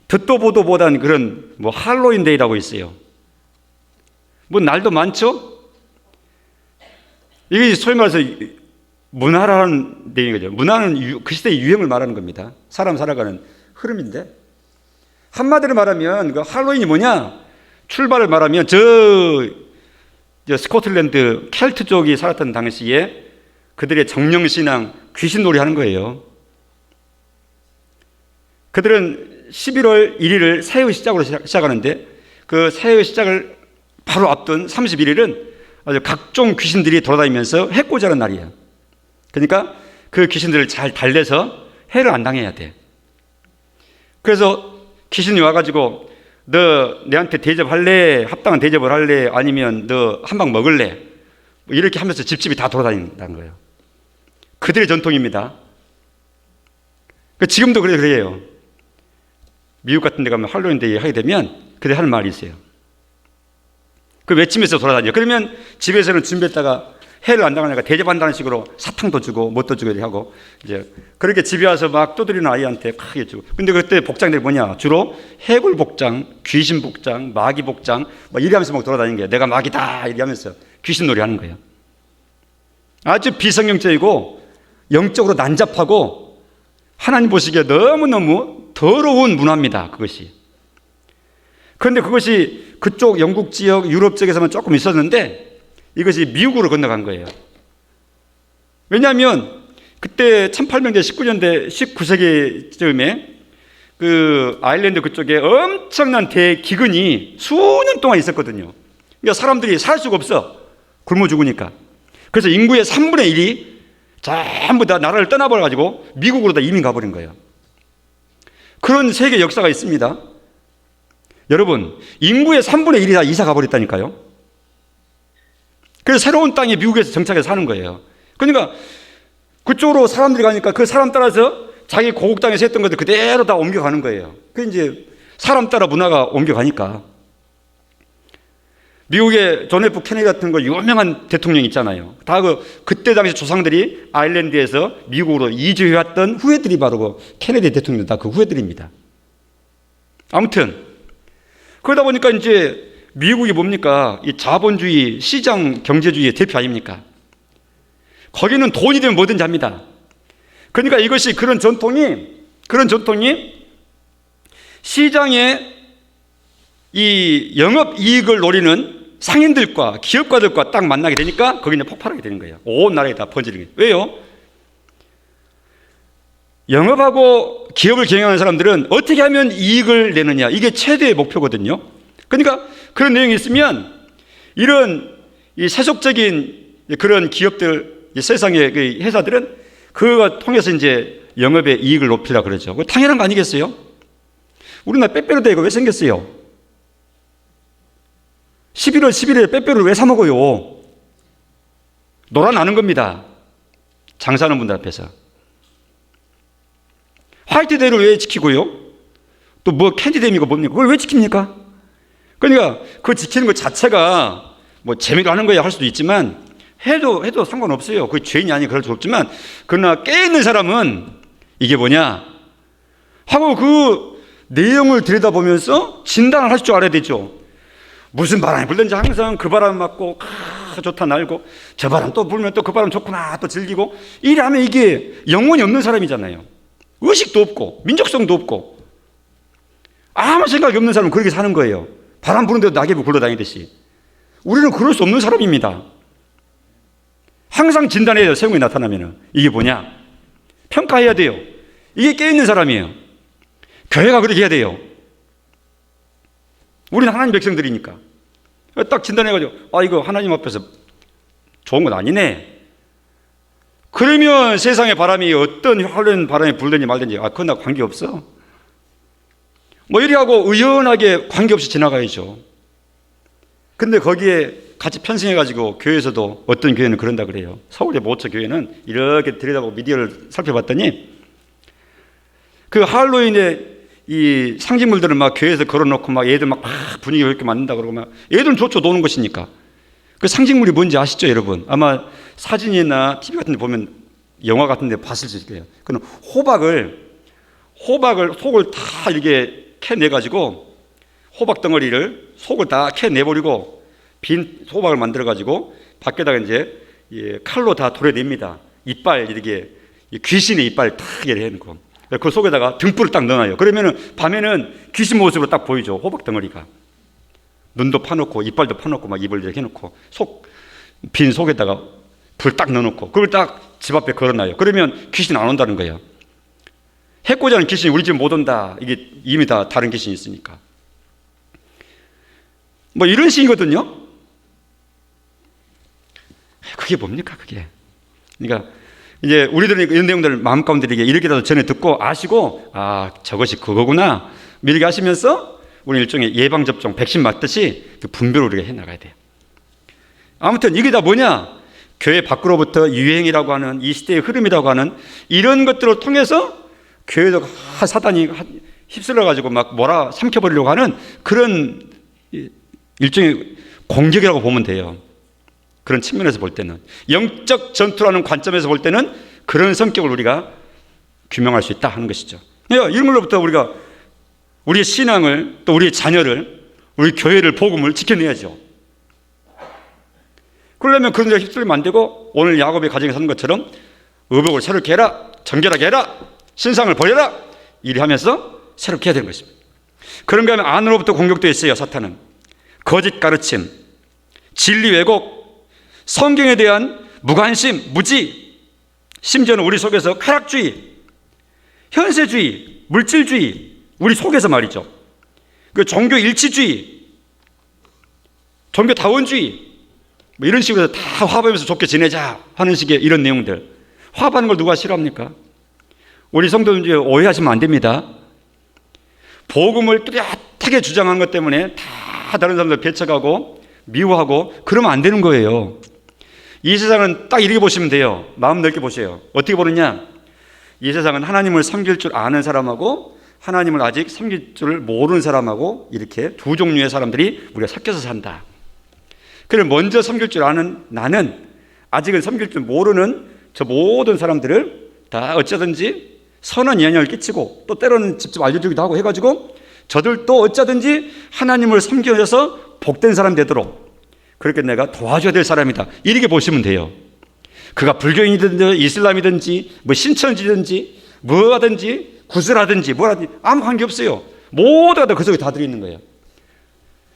Speaker 1: 듣도 보도 못한 그런 뭐 할로윈 데이라고 있어요. 뭐 날도 많죠? 이게 소위 말해서 문화라는 데인 거죠. 문화는 그 시대의 유행을 말하는 겁니다. 사람 살아가는 흐름인데, 한마디로 말하면 그 할로윈이 뭐냐? 출발을 말하면 저 스코틀랜드 켈트 쪽이 살았던 당시에 그들의 정령신앙, 귀신놀이 하는 거예요. 그들은 11월 1일을 새해 시작으로 시작하는데, 그 새해 시작을 바로 앞둔 31일은 아주 각종 귀신들이 돌아다니면서 해코지하는 날이에요. 그러니까 그 귀신들을 잘 달래서 해를 안 당해야 돼. 그래서 귀신이 와가지고 너 내한테 대접할래? 합당한 대접을 할래? 아니면 너 한 방 먹을래? 뭐 이렇게 하면서 집집이 다 돌아다닌다는 거예요. 그들의 전통입니다. 지금도 그래요. 미국 같은 데 가면 할로윈 데이 하게 되면 그들이 하는 말이 있어요. 그 외치면서 돌아다녀요. 그러면 집에서는 준비했다가 해를 안 당하니까 대접한다는 식으로 사탕도 주고 뭣도 주고 이렇게 하고, 이제 그렇게 집에 와서 막 두드리는 아이한테 크게 주고. 근데 그때 복장들이 뭐냐? 주로 해골 복장, 귀신 복장, 마귀 복장 막 이래 하면서 막 돌아다니는 거예요. 내가 마귀다 이래 하면서 귀신놀이 하는 거예요. 아주 비성경적이고 영적으로 난잡하고 하나님 보시기에 너무너무 더러운 문화입니다. 그것이. 그런데 그것이 그쪽 영국 지역, 유럽 쪽에서만 조금 있었는데 이것이 미국으로 건너간 거예요. 왜냐하면 그때 1800년대, 19년대, 19세기쯤에 그 아일랜드 그쪽에 엄청난 대기근이 수년 동안 있었거든요. 그러니까 사람들이 살 수가 없어. 굶어 죽으니까. 그래서 인구의 3분의 1이 전부 다 나라를 떠나버려가지고 미국으로 다 이민 가버린 거예요. 그런 세계 역사가 있습니다. 여러분, 인구의 3분의 1이 다 이사 가버렸다니까요. 그래서 새로운 땅에 미국에서 정착해서 사는 거예요. 그러니까 그쪽으로 사람들이 가니까 그 사람 따라서 자기 고국 땅에서 했던 것들 그대로 다 옮겨가는 거예요. 그 이제 사람 따라 문화가 옮겨가니까. 미국의 존 F 케네디 같은 거 유명한 대통령 있잖아요. 다 그때 당시 조상들이 아일랜드에서 미국으로 이주해왔던 후예들이 바로 그 케네디 대통령 다 그 후예들입니다. 아무튼 그러다 보니까 이제 미국이 뭡니까? 이 자본주의, 시장 경제주의의 대표 아닙니까? 거기는 돈이 되면 뭐든지 합니다. 그러니까 이것이 그런 전통이 시장의 이 영업 이익을 노리는 상인들과 기업가들과 딱 만나게 되니까 거기는 폭발하게 되는 거예요. 온 나라에 다 번지는 거예요. 왜요? 영업하고 기업을 경영하는 사람들은 어떻게 하면 이익을 내느냐, 이게 최대의 목표거든요. 그러니까 그런 내용이 있으면 이런 이 세속적인 그런 기업들, 세상의 그 회사들은 그거 통해서 이제 영업의 이익을 높이라 그러죠. 그거 당연한 거 아니겠어요? 우리나라 빼빼로데이가 왜 생겼어요? 11월 11일에 빼빼로를 왜 사 먹어요? 놀아나는 겁니다. 장사하는 분들 앞에서. 화이트데이를 왜 지키고요? 또 뭐 캔디데이가 뭡니까? 그걸 왜 지킵니까? 그러니까 그 지키는 것 자체가 뭐 재미로 하는 거야 할 수도 있지만 해도 상관없어요. 그게 죄인이 아니 그럴 수 없지만, 그러나 깨있는 사람은 이게 뭐냐 하고 그 내용을 들여다보면서 진단을 할 줄 알아야 되죠. 무슨 바람이 불든지 항상 그 바람 맞고 좋다 날고, 저 바람 또 불면 또 그 바람 좋구나 또 즐기고, 이래 하면 이게 영혼이 없는 사람이잖아요. 의식도 없고 민족성도 없고 아무 생각이 없는 사람은 그렇게 사는 거예요. 바람 부는데도 낙엽이 굴러다니듯이. 우리는 그럴 수 없는 사람입니다. 항상 진단해야 돼요. 세상이 나타나면 이게 뭐냐 평가해야 돼요. 이게 깨있는 사람이에요. 교회가 그렇게 해야 돼요. 우리는 하나님 백성들이니까 딱 진단해가지고 이거 하나님 앞에서 좋은 건 아니네. 그러면 세상의 바람이 어떤 화려한 바람이 불든지 말든지 그건 나 관계없어. 뭐 이리 하고 의연하게 관계없이 지나가야죠. 근데 거기에 같이 편승해가지고 교회에서도 어떤 교회는 그런다 그래요. 서울의 모처 교회는 이렇게 들여다보고 미디어를 살펴봤더니 그 할로윈에 이 상징물들을 막 교회에서 걸어놓고 막 애들 막 분위기 이렇게 만든다 그러고 막 애들은 좋죠. 노는 것이니까. 그 상징물이 뭔지 아시죠, 여러분? 아마 사진이나 TV 같은 데 보면 영화 같은 데 봤을 수 있어요. 그는 호박을 속을 다 이렇게 캐내가지고 호박 덩어리를 속을 다 캐내버리고 빈 호박을 만들어가지고 밖에다가 이제 칼로 다 도려냅니다. 이빨 이렇게 귀신의 이빨 탁 이렇게 해놓고 그 속에다가 등불을 딱 넣어놔요. 그러면은 밤에는 귀신 모습으로 딱 보이죠. 호박 덩어리가 눈도 파놓고 이빨도 파놓고 막 입을 이렇게 해놓고 빈 속에다가 불 딱 넣어놓고 그걸 딱 집 앞에 걸어놔요. 그러면 귀신 안 온다는 거예요. 해코지하는 귀신이 우리 집 못 온다. 이게 이미 다 다른 귀신이 있으니까. 뭐 이런 식이거든요. 그게 뭡니까 그게? 그러니까 이제 우리들은 이런 내용들을 마음 가운데 이렇게라도 전에 듣고 아시고 저것이 그거구나 이렇게 하시면서 우리 일종의 예방접종 백신 맞듯이 분별을 우리가 해나가야 돼요. 아무튼 이게 다 뭐냐? 교회 밖으로부터 유행이라고 하는 이 시대의 흐름이라고 하는 이런 것들을 통해서 교회도 사단이 휩쓸려가지고 막 몰아 삼켜버리려고 하는 그런 일종의 공격이라고 보면 돼요. 그런 측면에서 볼 때는 영적 전투라는 관점에서 볼 때는 그런 성격을 우리가 규명할 수 있다 하는 것이죠. 이런 걸로부터 우리가 우리의 신앙을 또 우리의 자녀를 우리 교회를 복음을 지켜내야죠. 그러려면 그런 데 휩쓸리면 안 되고 오늘 야곱의 가정에 사는 것처럼 의복을 새롭게 해라, 정결하게 해라, 신상을 버려라 이리 하면서 새롭게 해야 되는 것입니다. 그런가 하면 안으로부터 공격도 있어요. 사탄은 거짓 가르침, 진리 왜곡, 성경에 대한 무관심, 무지, 심지어는 우리 속에서 쾌락주의, 현세주의, 물질주의, 우리 속에서 말이죠. 그 종교 일치주의, 종교 다원주의 뭐 이런 식으로 다 화합하면서 좋게 지내자 하는 식의 이런 내용들. 화합하는 걸 누가 싫어합니까? 우리 성도들 오해하시면 안 됩니다. 복음을 뚜렷하게 주장한 것 때문에 다 다른 사람들 배척하고 미워하고 그러면 안 되는 거예요. 이 세상은 딱 이렇게 보시면 돼요. 마음 넓게 보세요. 어떻게 보느냐? 이 세상은 하나님을 섬길 줄 아는 사람하고 하나님을 아직 섬길 줄 모르는 사람하고 이렇게 두 종류의 사람들이 우리가 섞여서 산다. 그래서 먼저 섬길 줄 아는 나는 아직은 섬길 줄 모르는 저 모든 사람들을 다 어쩌든지 선한 영향을 끼치고 또 때로는 직접 알려주기도 하고 해가지고 저들도 어쩌든지 하나님을 섬겨서 복된 사람 되도록 그렇게 내가 도와줘야 될 사람이다. 이렇게 보시면 돼요. 그가 불교인이든지 이슬람이든지 뭐 신천지든지 뭐하든지 구슬하든지 뭐라든지 아무 관계없어요. 모두가 다 그 속에 다 들어있는 거예요.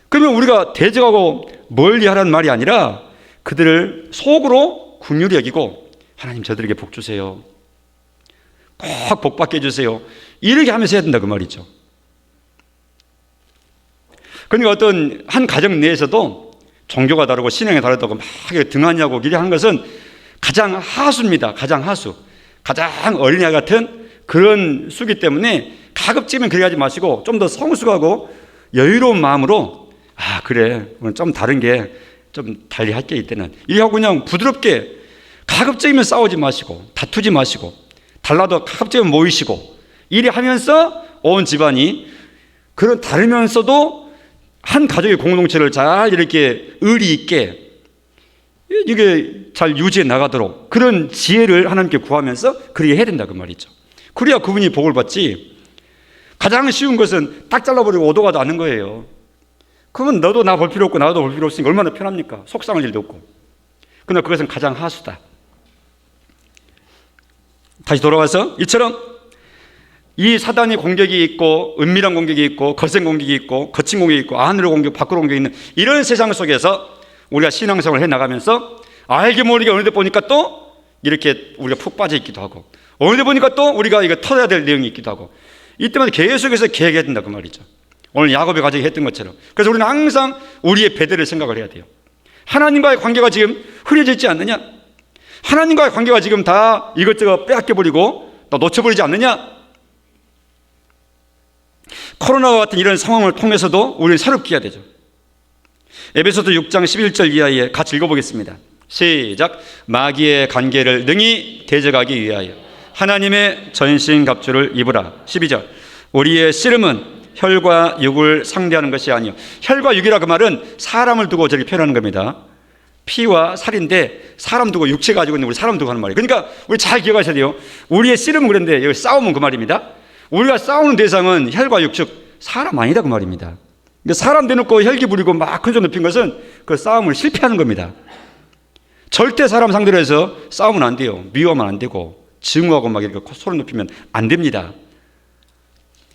Speaker 1: 그러면 우리가 대적하고 멀리 하라는 말이 아니라 그들을 속으로 긍휼히 여기고 하나님 저들에게 복 주세요. 꼭 복 받게 해주세요. 이렇게 하면서 해야 된다 그 말이죠. 그러니까 어떤 한 가정 내에서도 종교가 다르고 신앙이 다르다고 막 등하냐고 이래 한 것은 가장 하수입니다. 가장 하수. 가장 어린애 같은 그런 수기 때문에 가급적이면 그렇게 하지 마시고 좀 더 성숙하고 여유로운 마음으로 그래 좀 다른 게 좀 달리 할 게 있다는 이렇게 하고 그냥 부드럽게 가급적이면 싸우지 마시고 다투지 마시고 달라도 가급적이면 모이시고 이래 하면서 온 집안이 그런 다르면서도 한 가족의 공동체를 잘 이렇게 의리 있게 이게 잘 유지해 나가도록 그런 지혜를 하나님께 구하면서 그렇게 해야 된다 그 말이죠. 그래야 그분이 복을 받지. 가장 쉬운 것은 딱 잘라버리고 오도가도 않는 거예요. 그러면 너도 나 볼 필요 없고 나도 볼 필요 없으니까 얼마나 편합니까? 속상할 일도 없고. 그러나 그것은 가장 하수다. 다시 돌아와서 이처럼 이 사단의 공격이 있고 은밀한 공격이 있고 거센 공격이 있고 거친 공격이 있고 안으로 공격 밖으로 공격이 있는 이런 세상 속에서 우리가 신앙생활을 해나가면서 알게 모르게 어느 데 보니까 또 이렇게 우리가 푹 빠져 있기도 하고 어느 데 보니까 또 우리가 이거 털어야 될 내용이 있기도 하고 이때마다 계속해서 계획해야 된다 그 말이죠. 오늘 야곱의 가정이 했던 것처럼. 그래서 우리는 항상 우리의 배대를 생각을 해야 돼요. 하나님과의 관계가 지금 흐려져 있지 않느냐? 하나님과의 관계가 지금 다 이것저것 빼앗겨버리고 또 놓쳐버리지 않느냐? 코로나와 같은 이런 상황을 통해서도 우리는 새롭게 해야 되죠. 에베소서 6장 11절 이하에 같이 읽어보겠습니다. 시작. 마귀의 관계를 능히 대적하기 위하여 하나님의 전신갑주를 입으라. 12절. 우리의 씨름은 혈과 육을 상대하는 것이 아니요. 혈과 육이라 그 말은 사람을 두고 저렇게 표현하는 겁니다. 피와 살인데 사람 두고 육체 가지고 있는 우리 사람 두고 하는 말이에요. 그러니까 우리 잘 기억하셔야 돼요. 우리의 씨름은 그런데 여기 싸움은 그 말입니다. 우리가 싸우는 대상은 혈과 육축 사람 아니다 그 말입니다. 그러니까 사람 대놓고 혈기 부리고 막 큰 소리 높인 것은 그 싸움을 실패하는 겁니다. 절대 사람 상대로 해서 싸우면 안 돼요. 미워하면 안 되고 증오하고 막 이렇게 소리 높이면 안 됩니다.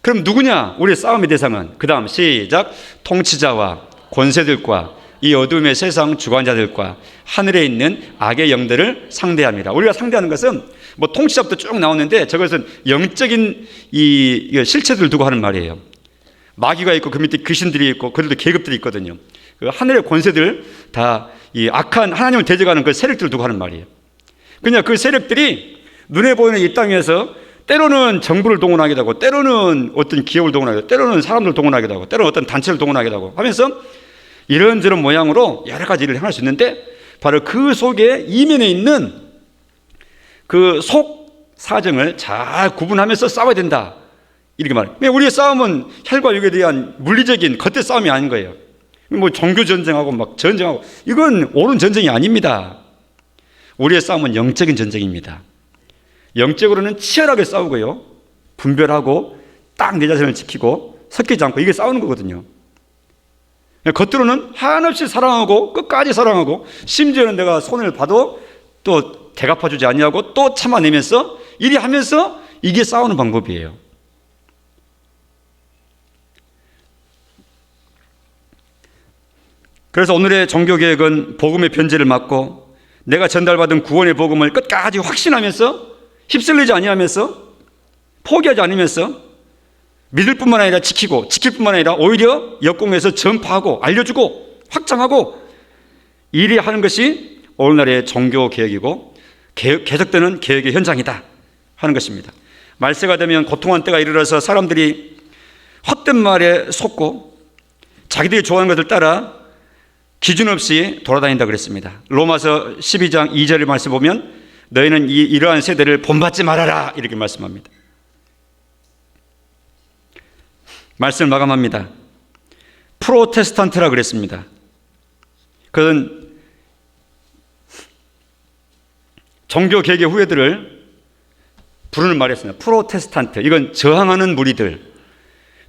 Speaker 1: 그럼 누구냐? 우리의 싸움의 대상은 그 다음 시작. 통치자와 권세들과 이 어둠의 세상 주관자들과 하늘에 있는 악의 영들을 상대합니다. 우리가 상대하는 것은 뭐 통치자부터 쭉 나오는데 저것은 영적인 이 실체들을 두고 하는 말이에요. 마귀가 있고 그 밑에 귀신들이 있고 그들도 계급들이 있거든요. 그 하늘의 권세들 다 이 악한 하나님을 대적하는 그 세력들을 두고 하는 말이에요. 그냥 그 세력들이 눈에 보이는 이 땅에서 때로는 정부를 동원하기도 하고 때로는 어떤 기업을 동원하기도 하고 때로는 사람들을 동원하기도 하고 때로는 어떤 단체를 동원하기도 하고 하면서 이런저런 모양으로 여러 가지 일을 행할 수 있는데 바로 그 속에 이면에 있는 그 속 사정을 잘 구분하면서 싸워야 된다. 이렇게 말해요. 우리의 싸움은 혈과 육에 대한 물리적인 겉의 싸움이 아닌 거예요. 뭐 종교 전쟁하고 막 전쟁하고 이건 옳은 전쟁이 아닙니다. 우리의 싸움은 영적인 전쟁입니다. 영적으로는 치열하게 싸우고요. 분별하고 딱 내 자신을 지키고 섞이지 않고 이게 싸우는 거거든요. 겉으로는 한없이 사랑하고 끝까지 사랑하고 심지어는 내가 손해를 봐도 또 대갚아주지 아니하고 또 참아내면서 이리 하면서 이게 싸우는 방법이에요. 그래서 오늘의 종교개혁은 복음의 변제를 막고 내가 전달받은 구원의 복음을 끝까지 확신하면서 휩쓸리지 아니하면서 포기하지 않으면서 믿을 뿐만 아니라 지키고 지킬 뿐만 아니라 오히려 역공해서 전파하고 알려주고 확장하고 이리 하는 것이 오늘날의 종교개혁이고 계속되는 개혁의 현장이다 하는 것입니다. 말세가 되면 고통한 때가 이르러서 사람들이 헛된 말에 속고 자기들이 좋아하는 것을 따라 기준 없이 돌아다닌다 그랬습니다. 로마서 12장 2절의 말씀 보면 너희는 이러한 세대를 본받지 말아라 이렇게 말씀합니다. 말씀을 마감합니다. 프로테스탄트라 그랬습니다. 그건 종교개혁의 후예들을 부르는 말이었습니다. 프로테스탄트, 이건 저항하는 무리들,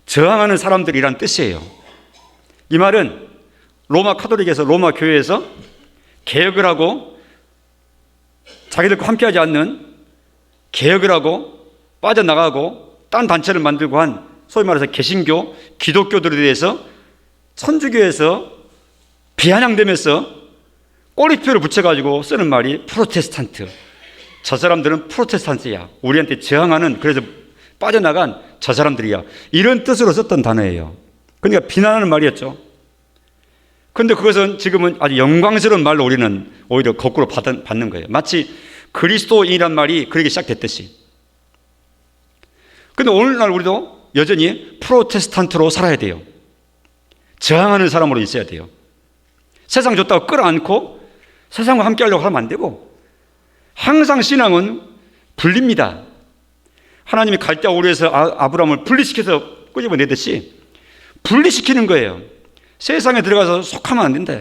Speaker 1: 저항하는 사람들이란 뜻이에요. 이 말은 로마 카톨릭에서 로마 교회에서 개혁을 하고 자기들과 함께하지 않는 개혁을 하고 빠져나가고 딴 단체를 만들고 한 소위 말해서 개신교, 기독교들에 대해서 천주교에서 비아냥대면서 꼬리표를 붙여가지고 쓰는 말이 프로테스탄트. 저 사람들은 프로테스탄트야. 우리한테 저항하는, 그래서 빠져나간 저 사람들이야. 이런 뜻으로 썼던 단어예요. 그러니까 비난하는 말이었죠. 그런데 그것은 지금은 아주 영광스러운 말로 우리는 오히려 거꾸로 받는 거예요. 마치 그리스도인이란 말이 그렇게 시작됐듯이. 그런데 오늘날 우리도 여전히 프로테스탄트로 살아야 돼요. 저항하는 사람으로 있어야 돼요. 세상 좋다고 끌어안고 세상과 함께 하려고 하면 안 되고, 항상 신앙은 분립니다. 하나님이 갈대와 오리에서 아브라함을 분리시켜서 끄집어내듯이 분리시키는 거예요. 세상에 들어가서 속하면 안 된다.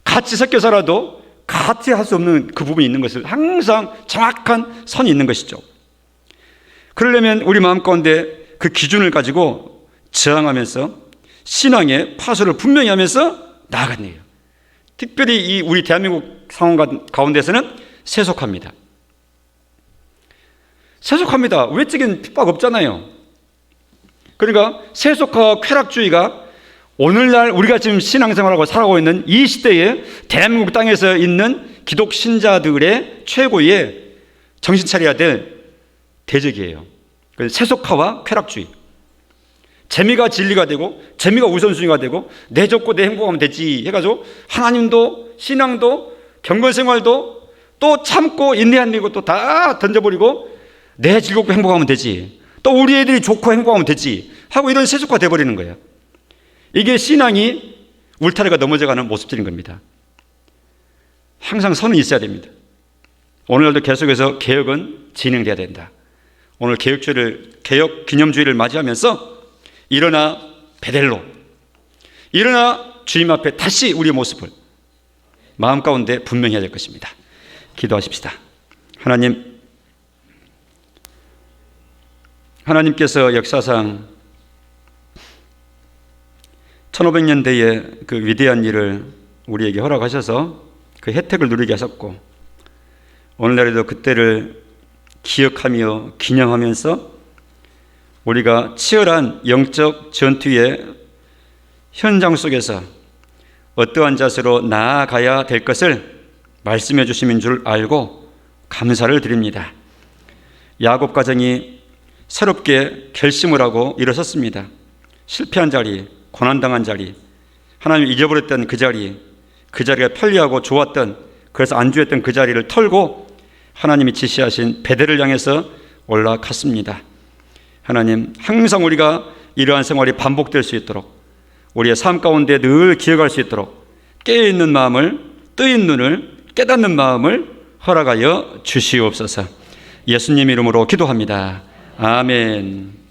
Speaker 1: 같이 섞여 살아도 같이 할 수 없는 그 부분이 있는 것을 항상 정확한 선이 있는 것이죠. 그러려면 우리 마음 가운데 그 기준을 가지고 저항하면서 신앙의 파수를 분명히 하면서 나아가는 거예요. 특별히 이 우리 대한민국 상황 가운데서는 세속화입니다. 세속화입니다. 외적인 핍박 없잖아요. 그러니까 세속화와 쾌락주의가 오늘날 우리가 지금 신앙생활하고 살아가고 있는 이 시대에 대한민국 땅에서 있는 기독 신자들의 최고의 정신 차려야 될 대적이에요. 세속화와 쾌락주의. 재미가 진리가 되고 재미가 우선순위가 되고 내 좋고 내 행복하면 되지 해가지고 하나님도 신앙도 경건생활도 또 참고 인내하는 것도 다 던져버리고 내 즐겁고 행복하면 되지, 또 우리 애들이 좋고 행복하면 되지 하고 이런 세속화 돼버리는 거예요. 이게 신앙이 울타리가 넘어져가는 모습들인 겁니다. 항상 선은 있어야 됩니다. 오늘날도 계속해서 개혁은 진행돼야 된다. 오늘 개혁 기념주의를 맞이하면서 일어나 베델로, 일어나 주님 앞에 다시 우리의 모습을 마음 가운데 분명히 해야 될 것입니다. 기도하십시다. 하나님께서 역사상 1500년대에 그 위대한 일을 우리에게 허락하셔서 그 혜택을 누리게 하셨고, 오늘날에도 그때를 기억하며 기념하면서 우리가 치열한 영적 전투의 현장 속에서 어떠한 자세로 나아가야 될 것을 말씀해 주심인 줄 알고 감사를 드립니다. 야곱 가정이 새롭게 결심을 하고 일어섰습니다. 실패한 자리, 고난당한 자리, 하나님을 잊어버렸던 그 자리가 편리하고 좋았던, 그래서 안주했던 그 자리를 털고 하나님이 지시하신 베델을 향해서 올라갔습니다. 하나님, 항상 우리가 이러한 생활이 반복될 수 있도록, 우리의 삶 가운데 늘 기억할 수 있도록 깨어있는 마음을, 뜨인 눈을, 깨닫는 마음을 허락하여 주시옵소서. 예수님 이름으로 기도합니다. 아멘.